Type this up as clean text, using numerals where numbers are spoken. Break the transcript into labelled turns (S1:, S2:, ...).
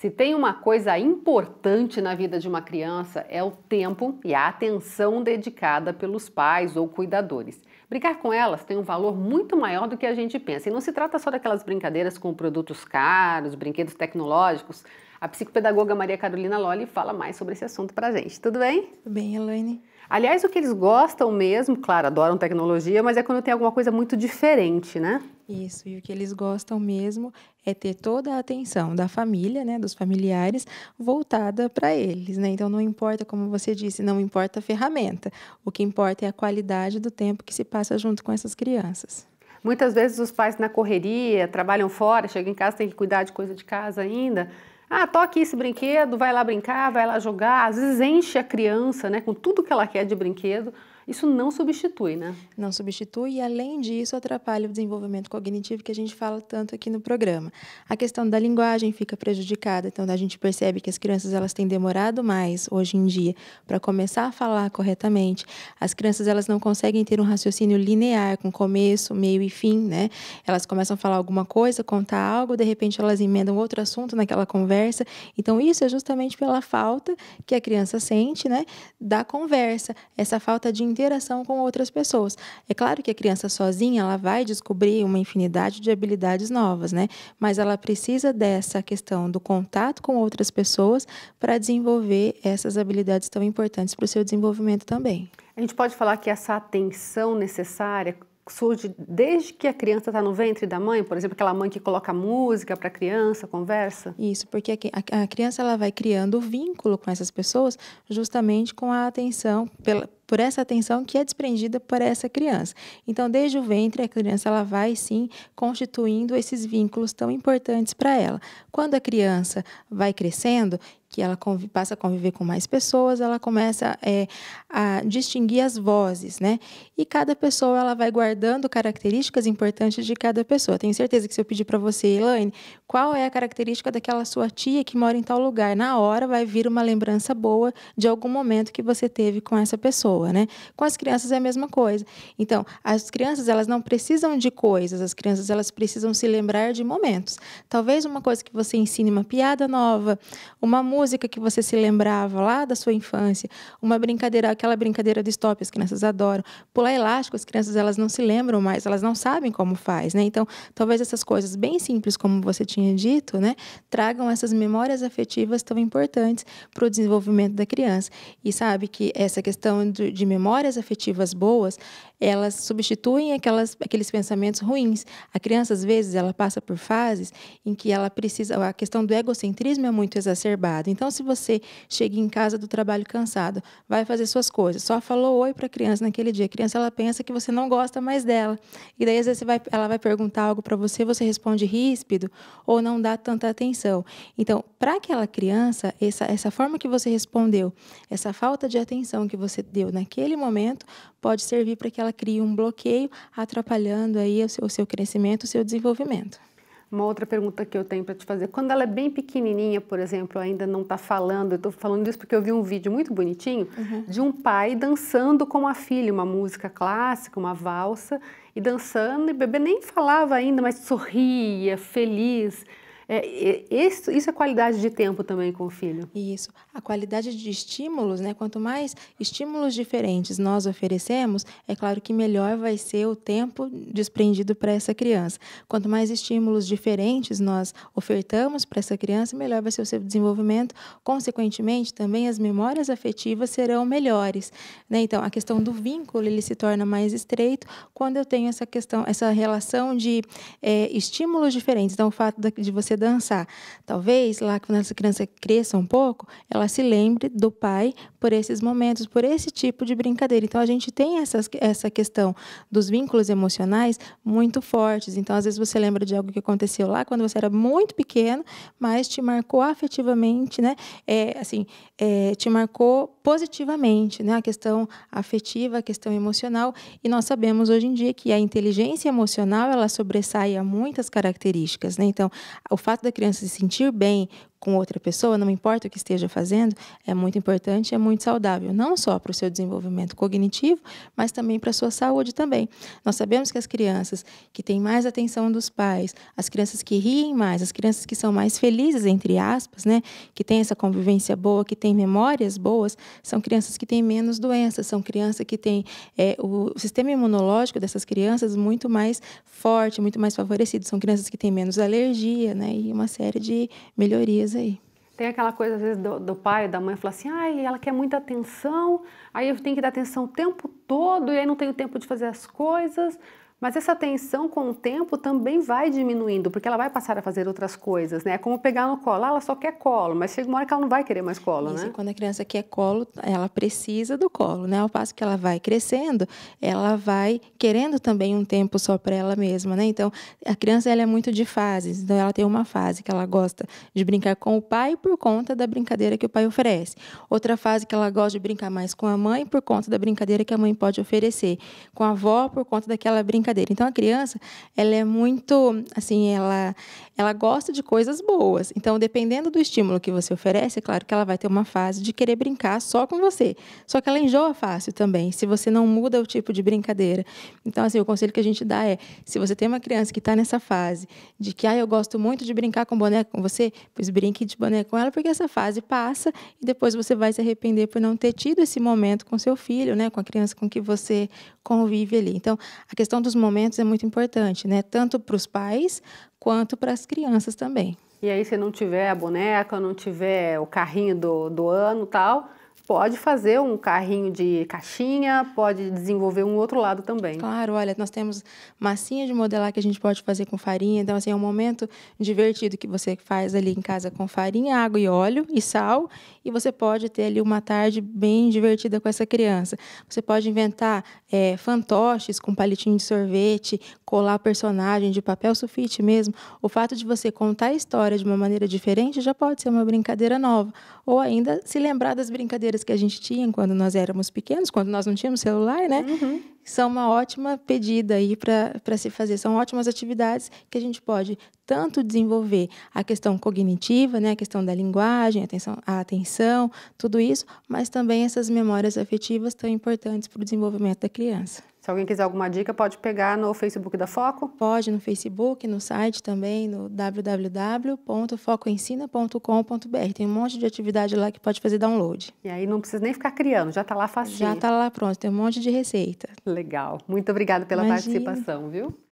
S1: Se tem uma coisa importante na vida de uma criança, é o tempo e a atenção dedicada pelos pais ou cuidadores. Brincar com elas tem um valor muito maior do que a gente pensa. E não se trata só daquelas brincadeiras com produtos caros, brinquedos tecnológicos. A psicopedagoga Maria Carolina Lolli fala mais sobre esse assunto pra gente. Tudo bem?
S2: Tudo bem, Elaine.
S1: Aliás, o que eles gostam mesmo, claro, adoram tecnologia, mas é quando tem alguma coisa muito diferente, né?
S2: Isso, e o que eles gostam mesmo é ter toda a atenção da família, né, dos familiares, voltada para eles, né? Então não importa, como você disse, não importa a ferramenta. O que importa é a qualidade do tempo que se passa junto com essas crianças.
S1: Muitas vezes os pais na correria, trabalham fora, chegam em casa, tem que cuidar de coisa de casa ainda. Ah, toque esse brinquedo, vai lá brincar, vai lá jogar. Às vezes enche a criança, né, com tudo que ela quer de brinquedo. Isso não substitui, né?
S2: Não substitui e, além disso, atrapalha o desenvolvimento cognitivo que a gente fala tanto aqui no programa. A questão da linguagem fica prejudicada, então a gente percebe que as crianças elas têm demorado mais hoje em dia para começar a falar corretamente. As crianças elas não conseguem ter um raciocínio linear com começo, meio e fim, né? Elas começam a falar alguma coisa, contar algo, de repente elas emendam outro assunto naquela conversa. Então isso é justamente pela falta que a criança sente, né, da conversa, essa falta de interação com outras pessoas. É claro que a criança sozinha, ela vai descobrir uma infinidade de habilidades novas, né? Mas ela precisa dessa questão do contato com outras pessoas para desenvolver essas habilidades tão importantes para o seu desenvolvimento também.
S1: A gente pode falar que essa atenção necessária surge desde que a criança está no ventre da mãe, por exemplo, aquela mãe que coloca música para a criança, conversa?
S2: Isso, porque a criança ela vai criando vínculo com essas pessoas justamente com a atenção, por essa atenção que é desprendida por essa criança. Então, desde o ventre, a criança ela vai, sim, constituindo esses vínculos tão importantes para ela. Quando a criança vai crescendo, que ela passa a conviver com mais pessoas, ela começa a distinguir as vozes, né? E cada pessoa ela vai guardando características importantes de cada pessoa. Tenho certeza que se eu pedir para você, Elaine, qual é a característica daquela sua tia que mora em tal lugar, na hora vai vir uma lembrança boa de algum momento que você teve com essa pessoa, né? Com as crianças é a mesma coisa. Então, as crianças elas não precisam de coisas, as crianças elas precisam se lembrar de momentos. Talvez uma coisa que você ensine, uma piada nova, uma música que você se lembrava lá da sua infância, uma brincadeira, aquela brincadeira do stop, as crianças adoram. Pular elástico, as crianças elas não se lembram mais, elas não sabem como faz, né? Então, talvez essas coisas bem simples, como você tinha dito, né, tragam essas memórias afetivas tão importantes para o desenvolvimento da criança. E sabe que essa questão de memórias afetivas boas, elas substituem aqueles pensamentos ruins. A criança, às vezes, ela passa por fases em que ela precisa... A questão do egocentrismo é muito exacerbada. Então, se você chega em casa do trabalho cansado, vai fazer suas coisas, só falou oi para a criança naquele dia, a criança ela pensa que você não gosta mais dela. E daí, às vezes, ela vai perguntar algo para você, você responde ríspido ou não dá tanta atenção. Então, para aquela criança, essa forma que você respondeu, essa falta de atenção que você deu naquele momento, pode servir para que ela crie um bloqueio, atrapalhando aí o seu crescimento, o seu desenvolvimento.
S1: Uma outra pergunta que eu tenho para te fazer, quando ela é bem pequenininha, por exemplo, ainda não está falando, eu estou falando isso porque eu vi um vídeo muito bonitinho de um pai dançando com a filha, uma música clássica, uma valsa, e dançando, e o bebê nem falava ainda, mas sorria, feliz. Isso é qualidade de tempo também com o filho.
S2: Isso. A qualidade de estímulos, né? Quanto mais estímulos diferentes nós oferecemos, é claro que melhor vai ser o tempo desprendido para essa criança. Quanto mais estímulos diferentes nós ofertamos para essa criança, melhor vai ser o seu desenvolvimento. Consequentemente, também as memórias afetivas serão melhores, né? Então, a questão do vínculo, ele se torna mais estreito quando eu tenho essa relação de estímulos diferentes. Então, o fato de você dançar. Talvez, lá quando essa criança cresça um pouco, ela se lembre do pai por esses momentos, por esse tipo de brincadeira. Então, a gente tem essa questão dos vínculos emocionais muito fortes. Então, às vezes você lembra de algo que aconteceu lá quando você era muito pequeno, mas te marcou afetivamente, né? Te marcou positivamente, né? A questão afetiva, a questão emocional. E nós sabemos hoje em dia que a inteligência emocional, ela sobressai a muitas características, né? Então, o fato da criança se sentir bem com outra pessoa, não importa o que esteja fazendo, é muito importante, é muito saudável, não só para o seu desenvolvimento cognitivo, mas também para a sua saúde também. Nós sabemos que as crianças que têm mais atenção dos pais, as crianças que riem mais, as crianças que são mais felizes, entre aspas, né, que têm essa convivência boa, que têm memórias boas, são crianças que têm menos doenças, são crianças que têm o sistema imunológico dessas crianças muito mais forte, muito mais favorecido, são crianças que têm menos alergia, né, e uma série de melhorias aí.
S1: Tem aquela coisa, às vezes, do pai, da mãe, falar assim, ai, ela quer muita atenção, aí eu tenho que dar atenção o tempo todo, e aí não tenho tempo de fazer as coisas. Mas essa atenção, com o tempo, também vai diminuindo, porque ela vai passar a fazer outras coisas, né? É como pegar no colo, ela só quer colo, mas chega uma hora que ela não vai querer mais colo,
S2: Isso,
S1: né?
S2: e quando a criança quer colo, ela precisa do colo, né? Ao passo que ela vai crescendo, ela vai querendo também um tempo só para ela mesma, né? Então, a criança ela é muito de fases. Então, ela tem uma fase que ela gosta de brincar com o pai por conta da brincadeira que o pai oferece. Outra fase que ela gosta de brincar mais com a mãe por conta da brincadeira que a mãe pode oferecer. Com a avó por conta daquela brincadeira. Então, a criança, ela é muito, assim, ela gosta de coisas boas. Então, dependendo do estímulo que você oferece, é claro que ela vai ter uma fase de querer brincar só com você. Só que ela enjoa fácil também, se você não muda o tipo de brincadeira. Então, assim, o conselho que a gente dá é, se você tem uma criança que está nessa fase de que, eu gosto muito de brincar com boneca com você, pois brinque de boneca com ela, porque essa fase passa e depois você vai se arrepender por não ter tido esse momento com seu filho, né, com a criança com que você convive ali. Então, a questão dos momentos é muito importante, né, tanto para os pais quanto para as crianças também.
S1: E aí, se não tiver a boneca, não tiver o carrinho do ano e tal, pode fazer um carrinho de caixinha, pode desenvolver um outro lado também.
S2: Claro, olha, nós temos massinha de modelar que a gente pode fazer com farinha. Então, assim, é um momento divertido que você faz ali em casa com farinha, água e óleo e sal. E você pode ter ali uma tarde bem divertida com essa criança. Você pode inventar fantoches com palitinho de sorvete, colar personagem de papel sulfite mesmo. O fato de você contar a história de uma maneira diferente já pode ser uma brincadeira nova. Ou ainda se lembrar das brincadeiras que a gente tinha quando nós éramos pequenos, quando nós não tínhamos celular, né?
S1: Uhum.
S2: São uma ótima pedida aí para se fazer. São ótimas atividades que a gente pode tanto desenvolver a questão cognitiva, né? A questão da linguagem, a atenção, tudo isso, mas também essas memórias afetivas tão importantes para o desenvolvimento da criança.
S1: Se alguém quiser alguma dica, pode pegar no Facebook da Foco?
S2: Pode, no Facebook, no site também, no www.focoensina.com.br. Tem um monte de atividade lá que pode fazer download.
S1: E aí não precisa nem ficar criando, já está lá facinho.
S2: Já está lá pronto, tem um monte de receita.
S1: Legal. Muito obrigada pela
S2: Imagina.
S1: participação, viu?